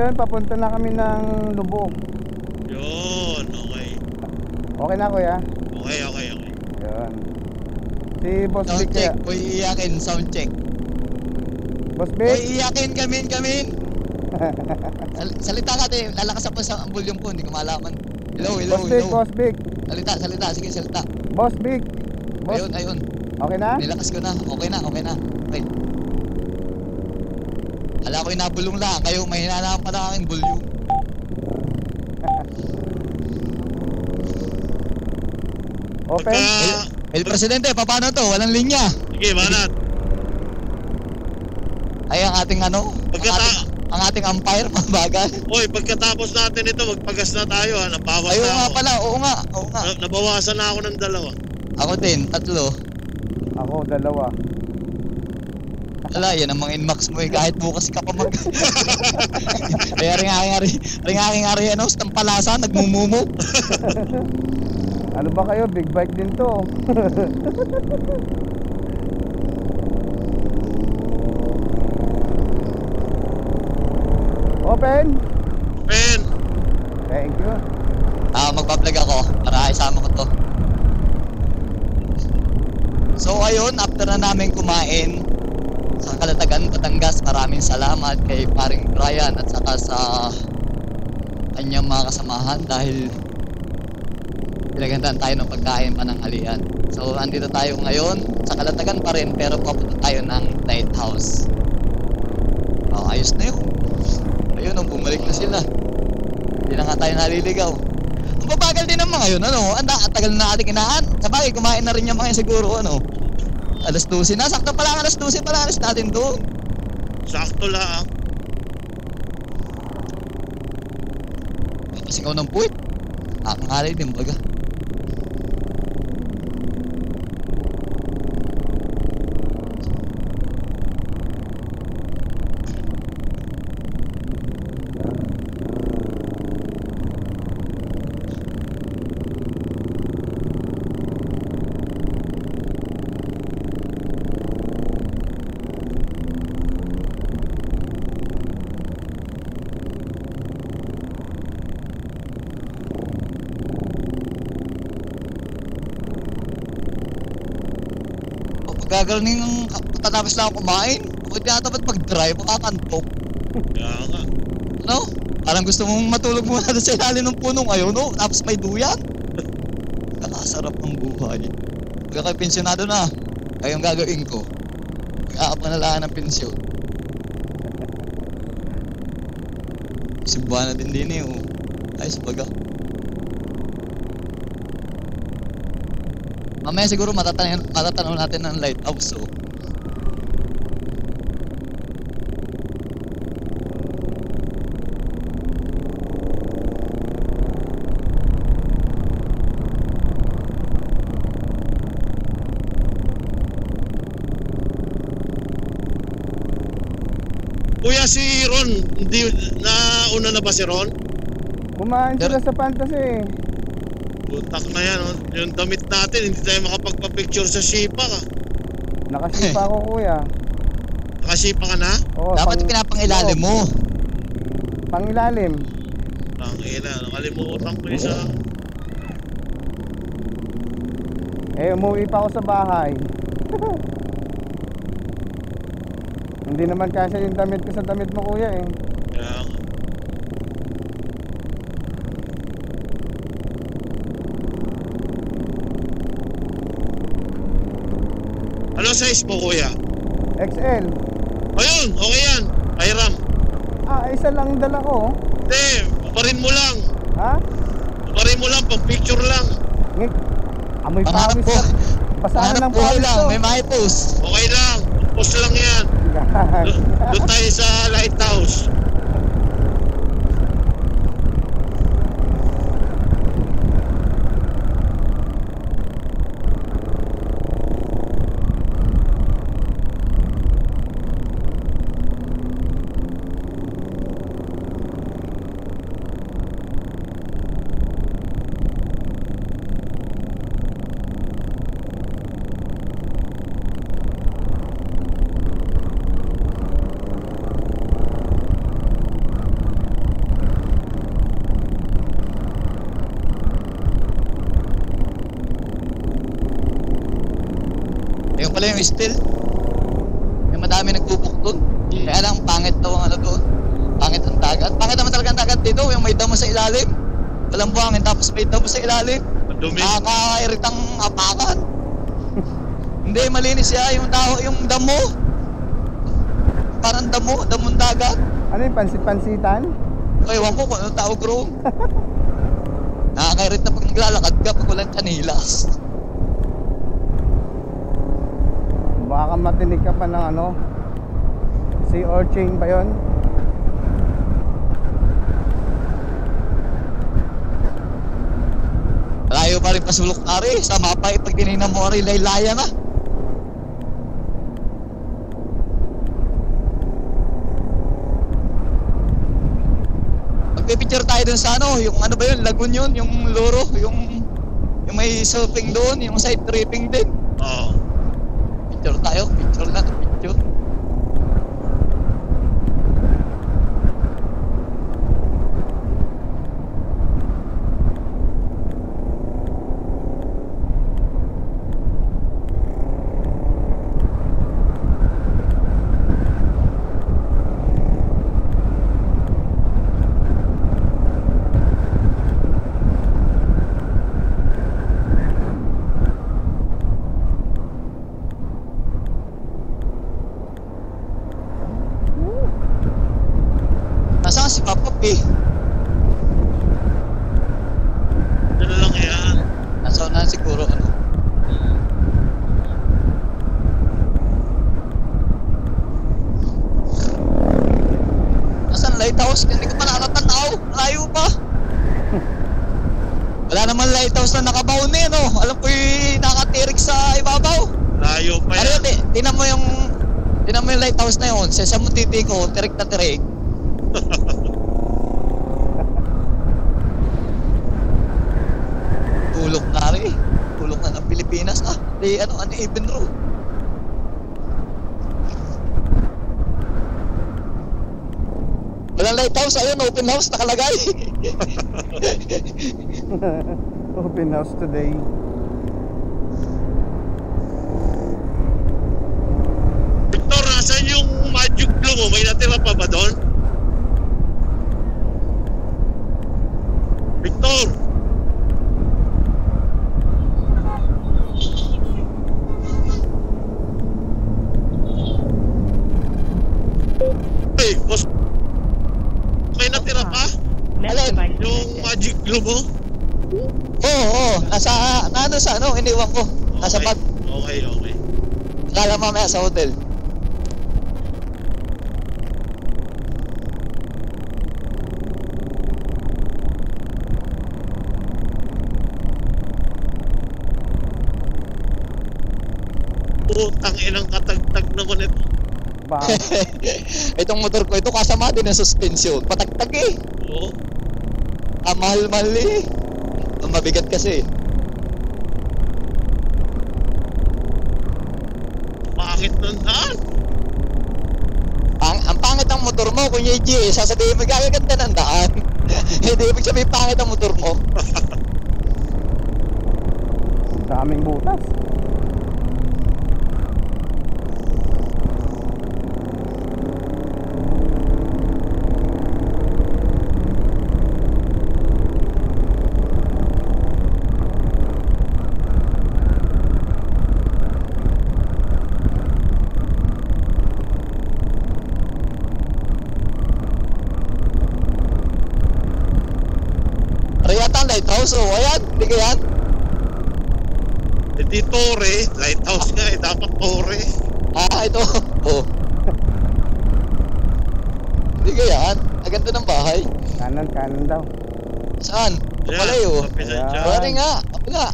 ngayon papunta na kami ng Lubog. Yun, okay. Okay na kuya? Okay. Yun. Si Boss Sound Vic check, kaya. boy iyakin, sound check. Boss Boy Vic? iyakin, kamin. Salita ka din, lalakas ako sa volume ko, hindi ko malaman. Hello. Boss Vic. Salita, sige salita. Boss Vic. Ayun. Okay na? Nilakas ko na, okay na. Okay. Hala ko inabulong lang, kayo may hinanahan pa na aking volume. Open? El Presidente, paano to? Walang linya. Sige, banat. Ay, ang ating ang ating umpire, mabagal. Oy, pagkatapos natin ito, magpagas na tayo ha. Nabawas Ayaw na nga ako. pala, oo nga. Nabawasan na ako ng 2. Ako din, 3. Ako, 2. Wala, yan ang mga inmax mo eh. Kahit bukas ka pa mag... Kaya ring aking ari, ano, stampalasa, nagmumumo. Ano ba kayo? Big bike din to. Open? Thank you. Magbablog ako para isama ko to. So ayun, after na namin kumain sa Kalatagan, Batangas, maraming salamat kay paring Brian at saka sa kanyang mga kasamahan dahil pinagandaan tayo ng pagkain pananghalian. So andito tayo ngayon sa Kalatagan pa rin pero papunta tayo ng Lighthouse. Ayos na yun. Ayun, bumalik na sila. Hindi na nga tayo naliligaw. Ang babagal din ng mga yun, ano? Ang tagal na natin inaan. Sabagay, kumain na rin yung mga siguro, ano? Alas 12 na. Sakto pala alas 12 pala alas natin doon. Sakto lang. Pasingaw ng puwit. Akangalay din, baga. Gagaling ng tatapos lang ako kumain. Bakit dapat mag-drive? Makakantok. Kaya nga. Ano? Parang gusto mong matulog muna sa ilalim ng punong ayaw, no? Tapos may duyan. Nakasarap ng buhay. Pagka kayo pensyonado na, kayong gagawin ko. Mag-aapanalaan ng pensyon. Subuhan natin din eh, oh. Ayos baga. Mamaya siguro matatanaw natin ng lighthouse, oh. Kuya, si Ron, hindi nauna na ba si Ron? Kumain sila sa Fantasy. Butak na yan, oh. Yung damit natin, hindi tayo makapagpa-picture sa Shipa ka. Nakasipa ako kuya. Nakasipa ka na? Oo, Dapat pinapangilalim mo. Pangilalim. Tangina, nakalimutan ko isa. Umuwi pa ako sa bahay. Hindi naman kasi yung damit ko sa damit mo kuya eh. Kaya nga. Ano size mo kuya? XL. Ayun, okay yan. Hiram. Isa lang dala ko. Hindi, paparin mo lang. Ha? Paparin mo lang, pang picture lang. Amoy Pangarap pawis ko. na. Basahan Pangarap ng buhay pawis lang, to. may maipos. Okay lang, post lang yan. Doon tayo sa lighthouse. pala yung steel. Yung madami nagbubuk doon. Kaya lang, pangit daw ang ano doon. Pangit ang dagat. Pangit naman talaga ang dagat dito, yung may damo sa ilalim. Walang buhangin, tapos may damo sa ilalim. Madumi. Nakakairitang apakan. Hindi, malinis siya, yung damo. Parang damong dagat. Ano yung pansit-pansitan? O, ewan ko kung anong tawag roon. Nakakairit na pag naglalakad ka pag walang kanilas. Baka matinig ka pa ng ano, sea urchin ba yun? Malayo pa rin pasulok na rin. Sa mapa, pag tinignan mo rin, laylaya na. Magpipicture tayo dun sa ano, yung ano ba yun, lagoon yun, yung loro, yung may surfing doon, yung side tripping din. Oo. Picture tayo, picture lang, picture. Nasaan si Papa P? Ano lang yan. Nasaan na siguro ano? Nasaan lighthouse? Hindi ko pa nakatanaw. Layo pa. Wala naman lighthouse na nakabaw na yun, oh. Alam ko yung nakatirik sa ibabaw. Layo pa Pero yan. tinan mo yung lighthouse na yun. Sa mo titi ko, tirik na tirik. Tulok na rin. Tulok na ng Pilipinas. Di uneven road. Walang lighthouse, ayun, open house nakalagay. Open house today. Victor, nasan yung magic blue mo? May natira pa ba doon? Victor! Hey, boss. May natira pa? Alin? Yung magic glue mo? Oo, nasa sa ano, iniwan ko. Nasa bag. Okay. Akala mamaya sa hotel. Putang inang katagtag naman ito. Ba, Itong motor ko, ito kasama din ang suspension. Patagtag eh. Oo. Mahal-mahal eh. Ang mabigat kasi. Pangit nun daan. Ang pangit ng motor mo, kung yung GS, sasabihin mo gagaganda ng daan. Hindi ibig sabihin pangit ang motor mo. daming butas. Riyata ang lighthouse, oh, ayan, hindi ka yan. Hindi Torre. Lighthouse nga eh. Dapat Torre. Ito, oh. Hindi ka yan, ang ganda ng bahay. Kanan daw. Saan? Ito pala Ayan, yun. kapisan Ayan. siya. Wala rin nga, apa nga.